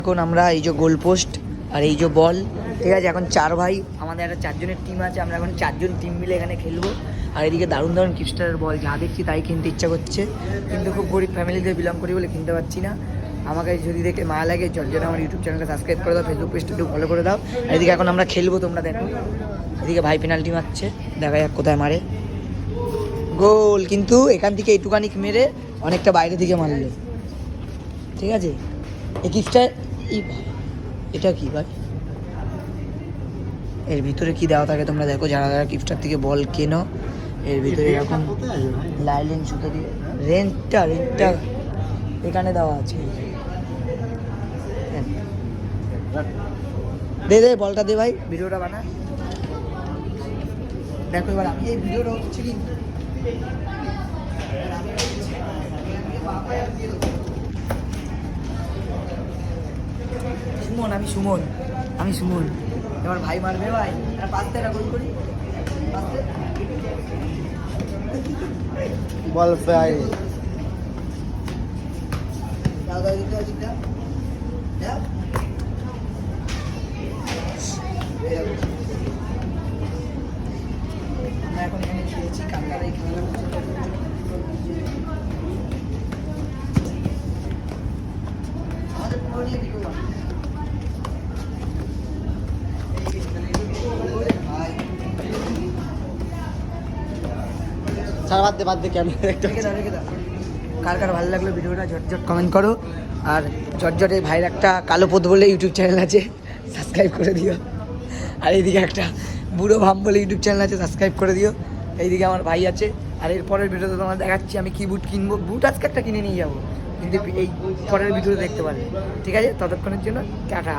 এখন আমরা এই যে গোল পোস্ট আর এই যে বল, ঠিক আছে। এখন 4 ভাই, আমাদের একটা 4 জনের টিম আছে, আমরা এখন 4 জন টিম মিলে এখানে খেলবো। আর এদিকে দারুণ দারুণ কিপস্টারের বল যা দেখছি তাই কিনতে ইচ্ছা করছে, কিন্তু খুব গরিব ফ্যামিলিতে বিলং করি বলে কিনতে পারছি না। আমাকে যদি দেখে মায়া লাগে জন্য আমার ইউটিউব চ্যানেলটা সাবস্ক্রাইব করে দাও, ফেসবুক পেজটা একটু ফলো করে দাও। আর এদিকে এখন আমরা খেলবো, তোমরা দেখো। এদিকে ভাই পেনাল্টি মারছে, দেখা যাক কোথায় মারে। গোল, কিন্তু এখান থেকে এইটুকানি মেরে অনেকটা বাইরে থেকে মারলো, ঠিক আছে। এই কিপস্টার, এটা কি ভাই, এর ভিতরে কি দেওয়া থাকে তোমরা দেখো, যারা যারা কিপস্টার থেকে বল কেনো। এর ভিতরে এরকম লাইলেন সুতো দিয়ে রেন্টটা এখানে দেওয়া আছে। দে দে বলটা দে ভাই, ভিডিওটা বানা। দেখো এবার আমি এই ভিডিওটা হচ্ছে কিন্তু আমি সুমন। এবার ভাই মারবে, ভাই পাঁচটা এটা গোল করি, বল ভাই আমরা এখন এখানে খেলছি, কাকার এই খেলা আমাদের পুরো নিয়ে দিকে বাদ দে ক্যামেরা একটা কার কার ভালো লাগলো ভিডিওটা ঝটঝট কমেন্ট করো। আর ঝটঝটে ভাইয়ের একটা কালো পথ বলে ইউটিউব চ্যানেল আছে, সাবস্ক্রাইব করে দিও। আর এইদিকে একটা বুড়ো ভাম বলে ইউটিউব চ্যানেল আছে, সাবস্ক্রাইব করে দিও। এইদিকে আমার ভাই আছে। আর এর পরের ভিডিওতে তোমার দেখাচ্ছি আমি কি বুট কিনবো। বুট আজকে একটা কিনে নিয়ে যাবো, কিন্তু এই পরের ভিডিওতে দেখতে পারবে, ঠিক আছে। ততক্ষণের জন্য টাটা।